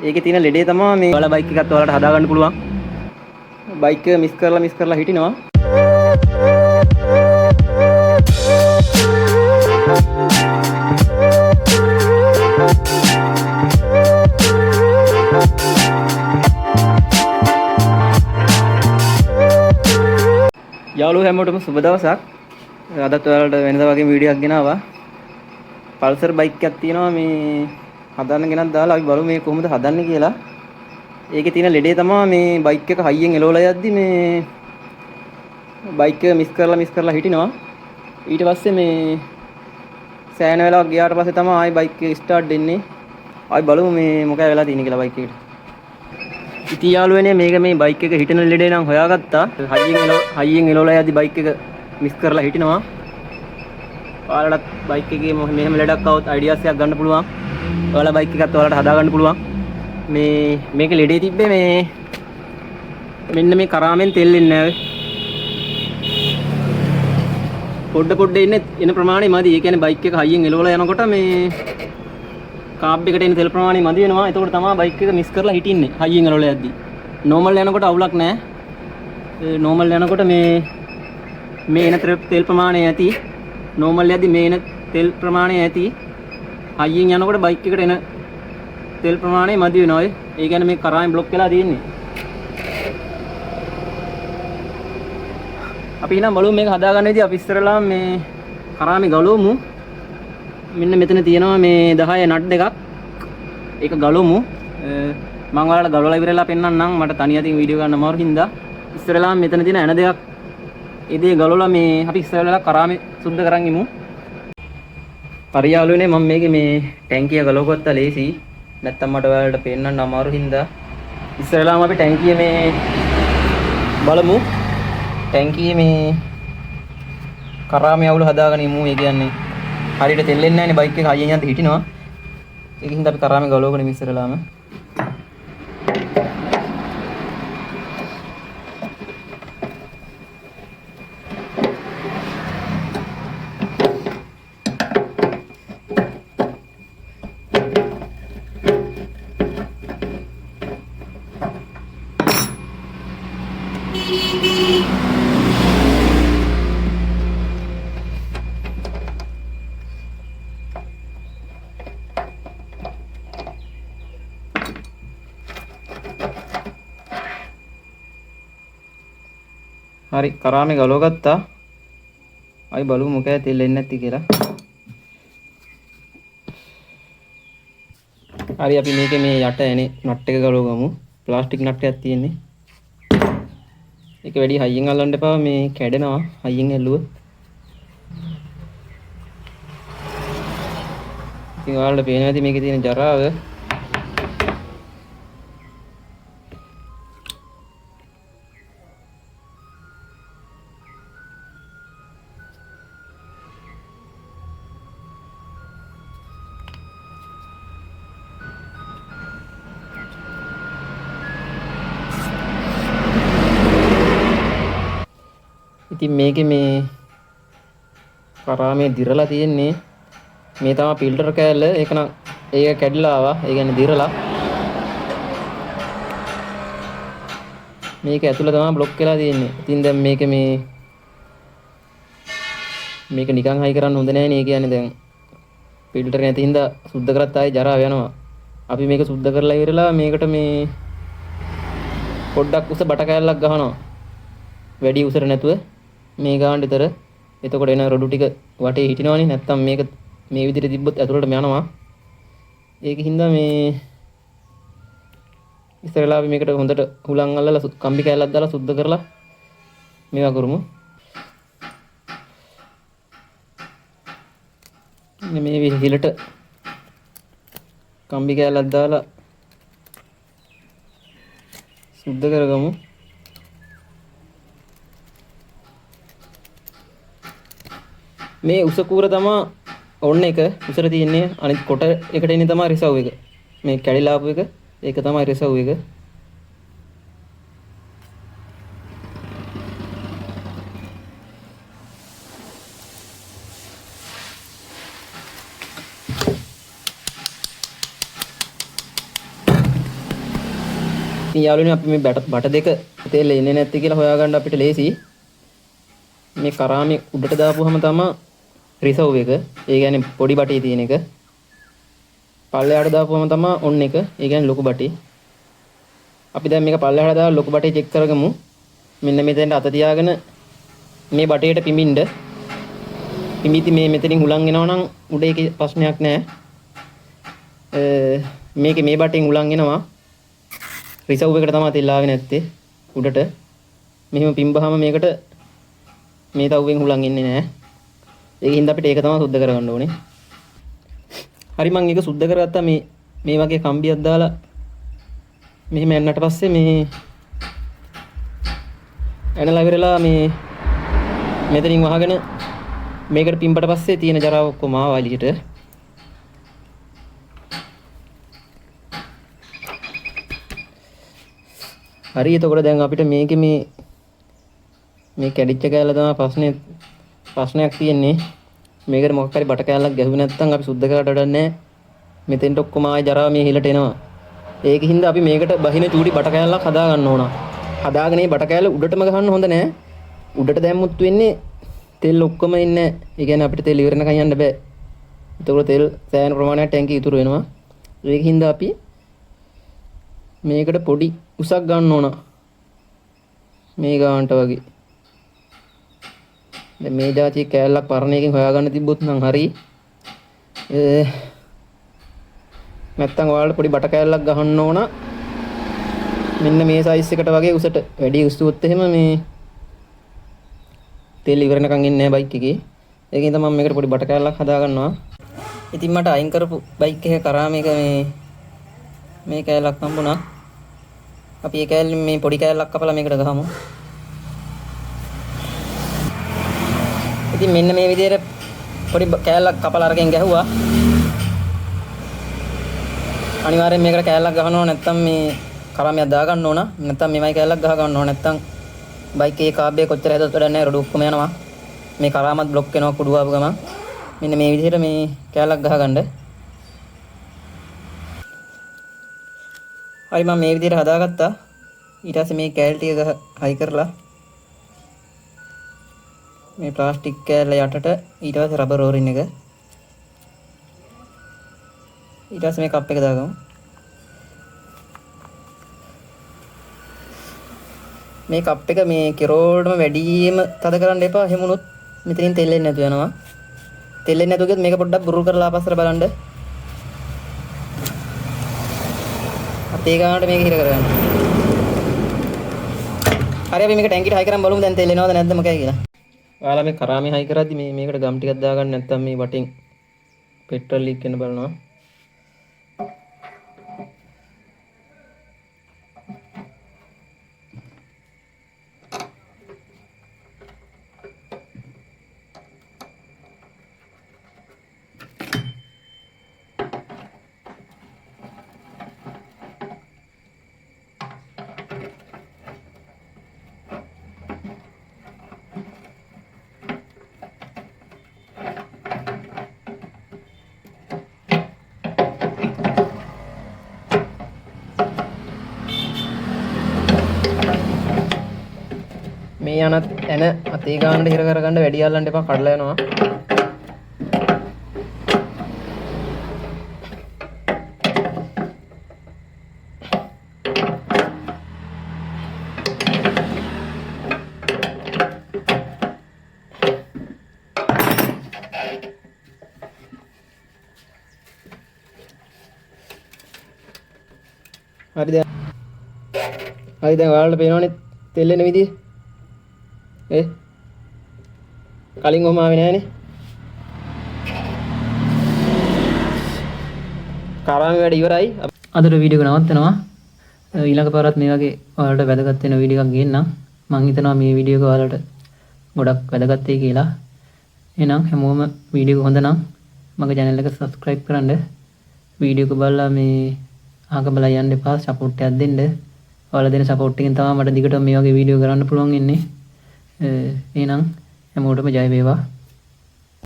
ඒකේ තියෙන ලෙඩේ තමයි මේ ඔයාලා බයික් එකත් ඔයාලට හදා ගන්න පුළුවන්. බයික් එක මිස් කරලා හිටිනවා. යාළුවෝ හැමෝටම සුබ දවසක්. අදත් ඔයාලට වෙනදා වගේ වීඩියෝ එකක් ගෙනාවා. පල්සර් බයික් එකක් තියෙනවා මේ හදන්න ගෙනත් දාලා අපි බලමු මේ කොහොමද හදන්නේ කියලා. ඒකේ තියෙන ලෙඩේ තමයි මේ බයික් එක හයියෙන් එලවලා යද්දි මේ බයික් එක මිස් කරලා හිටිනවා. ඊට පස්සේ මේ සෑහෙන වෙලාවක් ගියාට පස්සේ තමයි ආයි බයික් එක ස්ටාර්ට් දෙන්නේ. ආයි බලමු මේ මොකද වෙලා තියෙන්නේ කියලා බයික් එකට. ඉතින් යාළුවනේ මේක මේ බයික් එක හිටින ලෙඩේ නම් හොයාගත්තා. හයියෙන් එලවලා යද්දි බයික් එක මිස් කරලා හිටිනවා. ඔයාලට බයික් එකේ මෙහෙම ලෙඩක් આવොත් අයිඩියාස් එකක් ගන්න පුළුවන්. ඔයාලා බයික් එකත් ඔයාලට හදා ගන්න පුළුවන්. මේක ලෙඩේ තිබ්බේ මේ මෙන්න මේ කරාමෙන් තෙල් එන්නේ නැහැ. පොඩ එන ප්‍රමාණය මදි. ඒ කියන්නේ බයික් එක හයියෙන් එලවලා යනකොට මේ කාබ් එකට එන තෙල් ප්‍රමාණය මදි වෙනවා. එතකොට තමයි බයික් එක මිස් කරලා හිටින්නේ හයියෙන් එලවලා යද්දි. නෝමල් යනකොට අවුලක් නැහැ. නෝමල් යනකොට මේ එන තෙල් ප්‍රමාණය ඇති. නෝමල් යද්දි මේ එන තෙල් ප්‍රමාණය ඇති. හයියෙන් යනකොට බයික් එකට එන තෙල් ප්‍රමාණය මදි වෙනවා. ඒ කියන්නේ මේ කරාමෙන් બ્લોක් වෙලා තියෙන්නේ. අපි එහෙනම් බලමු මේක හදාගන්න විදිහ. අපි ඉස්සරලා මේ කරාමේ ගලවමු. මෙන්න මෙතන තියෙනවා මේ 10 නට් දෙකක්. ඒක ගලවමු. මම ඔයාලට ගලවලා ඉවරලා පෙන්නන්නම්. මට තනියෙන් වීඩියෝ ගන්න අමාරු හින්දා ඉස්සරලා මෙතන තියෙන ඇන දෙකක් ඒ දේ ගලවලා මේ අපි ඉස්සරලා කරාමේ සුද්ධ කරන් ඉමු. හරි යාළුවනේ මම මේකේ මේ ටැංකිය ගලවගත්තා ලේසි. නැත්තම් මට ඔයාලට පෙන්නන්න අමාරු හින්දා ඉස්සරලාම අපි ටැංකිය මේ බලමු. ටැංකියේ මේ කරාමේ අවුල හදාගෙන ඉමු. ඒ කියන්නේ හරියට තෙල් එන්නේ නැහැනේ බයික් එක හයියෙන් යද්දි හිටිනවා. ඒකින්ද අපි කරාමේ ගලවගෙන ඉමු ඉස්සරලාම. හරි කරාමේ ගලවගත්තා. අයි බලමු මොකද තෙල් එන්නේ නැති කියලා. හරි අපි මේකේ මේ යට එනේ නට් එක ගලවගමු. ප්ලාස්ටික් නට් එකක් තියෙන්නේ. ඒක වැඩි හයියෙන් අල්ලන්න එපා. මේ කැඩෙනවා හයියෙන් ඇල්ලුවොත්. ඉතින් ඔයාලට පේනවා ඇති මේකේ තියෙන ජරාව. ඉතින් මේකේ මේ කරාමේ දිරලා තියෙන්නේ. මේ තමයි ෆිල්ටර් කෑල්ල. ඒක නම් ඒක කැඩිලා ආවා. ඒ කියන්නේ දිරලා. මේක ඇතුළේ තමයි બ્લોක් වෙලා තියෙන්නේ. ඉතින් දැන් මේක නිකන් හයි කරන්න හොඳ නැහැ නේ. කියන්නේ දැන් ෆිල්ටර් නැති හින්දා සුද්ධ කරත් ආයේ ජරාව යනවා. අපි මේක සුද්ධ කරලා ඉවරලා මේකට මේ පොඩ්ඩක් උස බට කෑල්ලක් ගහනවා. වැඩි උසර නැතුව මේ ගාන විතර. එතකොට එන රොඩු ටික වටේ හිටිනවනේ. නැත්තම් මේක මේ විදිහට තිබ්බොත් ඇතුළටම යනවා. ඒක හින්දා මේ ඉස්සරලා අපි මේකට හොඳට හුලං අල්ලලා කම්බි කෑල්ලක් දාලා සුද්ධ කරලා මේවා කරමු. මේ විහිලට කම්බි කෑල්ලක් දාලා සුද්ධ කරගමු. මේ උස කූර තමයි ඔන්න එක උසර තියෙන්නේ. අනිත් කොට එකට එන්නේ තමයි රිසව් එක. මේ කැඩිලා ආපු එක ඒක තමයි රිසව් එක. ඉතින් යාළුවනේ අපි මේ බට දෙක තෙල් එන්නේ නැත්තේ කියලා හොයාගන්න අපිට ලේසි. මේ කරාමේ උඩට දාපුවම තමයි රිසර්ව් එක. ඒ කියන්නේ පොඩි බටේ තියෙන එක. පල්ලෙහාට දාපුවම තමයි ඔන් එක. ඒ කියන්නේ ලොකු බටේ. අපි දැන් මේක පල්ලෙහාට දාලා ලොකු බටේ චෙක් කරගමු. මෙන්න මෙතෙන්ට අත තියාගෙන මේ බටේට පිඹින්න. පිඹිති මේ මෙතනින් හුලං එනවා නම් උඩ ඒකේ ප්‍රශ්නයක් නැහැ. මේකේ මේ බටෙන් හුලං එනවා. රිසර්ව් එකට තමයි තෙල් ආවේ නැත්තේ උඩට. මෙහෙම පිඹහම මේකට මේ තව්වෙන් හුලං එන්නේ නැහැ. ඒකින්ද අපිට ඒක තමයි සුද්ධ කරගන්න ඕනේ. හරි මම ඒක සුද්ධ කරගත්තා මේ වගේ කම්බියක් දාලා මෙහෙම යන්නට පස්සේ මේ ඇනලා ඉවරලා මේ මෙතනින් වහගෙන මේකට පිම්බට පස්සේ තියෙන ජරාව ඔක්කොම ආවා එළියට. හරි එතකොට දැන් අපිට මේකේ මේ කැඩිච්ච කෑල්ල තමයි ප්‍රශ්නයක් තියෙන්නේ. මේකට මොකක් හරි බට කෑල්ලක් ගැහුවේ නැත්නම් අපි සුද්ධ කරලා වැඩක් නැහැ. මෙතෙන්ට ඔක්කොම ආය ජරාව මේ හිලට එනවා. ඒකින්ද අපි මේකට බහින චූටි බට කෑල්ලක් හදා ගන්න ඕන. හදාගෙන මේ බට කෑල්ල උඩටම ගහන්න හොඳ නැහැ. උඩට දැම්මුත් වෙන්නේ තෙල් ඔක්කොම ඉන්නේ. ඒ කියන්නේ අපිට තෙල් ඉවර වෙනකන් යන්න බෑ. ඒතකොට තෙල් සෑහෙන ප්‍රමාණයක් ටැංකිය ඉතුරු වෙනවා. ඒකින්ද අපි මේකට පොඩි උසක් ගන්න ඕන. මේ ගානට වගේ. දැන් මේ જાතිය කෑල්ලක් පරණ එකකින් හොයාගන්න තිබ්බොත් නම් හරි. නැත්තම් ඔයාලට පොඩි බට කෑල්ලක් ගහන්න ඕන. මෙන්න මේ සයිස් එකට වගේ උසට. වැඩි උස්සුවොත් එහෙම මේ තෙල් ඉවර වෙනකන් ඉන්නේ නැහැ බයික් එකේ. ඒකෙන් තමයි මම මේකට පොඩි බට කෑල්ලක් හදා ගන්නවා. ඉතින් මට අයින් කරපු බයික් එක කරා මේක මේ කෑල්ලක් හම්බුණා. අපි ඒ කෑල්ලෙන් මේ පොඩි කෑල්ලක් කපලා මේකට ගහමු. ඉතින් මෙන්න මේ විදිහට පොඩි කෑල්ලක් කපලා අරගෙන ගැහුවා. අනිවාර්යෙන් මේකට කෑල්ලක් ගහනවා නැත්නම් මේ කරාමියක් දා ගන්න ඕන. නැත්නම් මේමයි කෑල්ලක් ගහ ගන්න ඕන. නැත්නම් බයික් එකේ කාබ්බේ කොච්චර හැදුවත් වැඩක් නැහැ. රොඩු ඔක්කොම යනවා. මේ කරාමත් බ්ලොක් වෙනවා කුඩු ආපු ගමන්. මෙන්න මේ විදිහට මේ කෑල්ලක් ගහ ගන්න. හරි මම මේ විදිහට හදාගත්තා. ඊට පස්සේ මේ කෑල්ල ටික හයි කරලා මේ ප්ලාස්ටික් කෑල්ල යටට ඊට පස්සේ රබර් ඕරින් එක ඊට පස්සේ මේ කප් එක දාගමු. මේ කප් එක මේ කෙරෝල්ටම වැඩිම තද කරන්න එපා. එහෙම වුණොත් මෙතනින් තෙල් එන්නේ නැතු වෙනවා. තෙල් එන්නේ නැතු ගියොත් මේක පොඩ්ඩක් බුරුල් කරලා ආපස්සට බලන්න. අපේ ගානට මේක හිර කරගන්න. හරි අපි මේක ටැංකියට හයි කරන් බලමු දැන් තෙල් එනවද නැද්ද මොකයි කියලා. ඔයාලා මේ කරාමේ හයි කරද්දි මේකට ගම් ටිකක් දාගන්න නැත්නම් මේ වටින් පෙට්‍රල් ලීක් වෙන බලනවා. මේ යන එන අතේ ගානට හිර කරගන්න වැඩි යල්ලන්න එපා කඩලා යනවා. හරි දැන් ඔයාලට පේනවනේ තෙල් එන විදිය. කලින් ඔහම ආවේ නෑනේ. කරාමේ වැඩ ඉවරයි. අදට වීඩියෝ එක නවත්තනවා. ඊළඟ පාරත් මේ වගේ ඔයාලට වැදගත් වෙන වීඩියෝ එකක් ගේන්නම්. මම හිතනවා මේ වීඩියෝ එක ඔයාලට ගොඩක් වැදගත් වෙයි කියලා. එහෙනම් හැමෝම වීඩියෝ එක හොඳ නම් මගේ channel එක subscribe කරන්න. වීඩියෝ එක බලලා මේ අහක බලලා යන්න එපා. සපෝට් එකක් දෙන්න. ඔයාලා දෙන සපෝට් එකෙන් තමයි මට දිගටම මේ වගේ වීඩියෝ කරන්න පුළුවන් වෙන්නේ. එහෙනම් හැමෝටම ජය වේවා.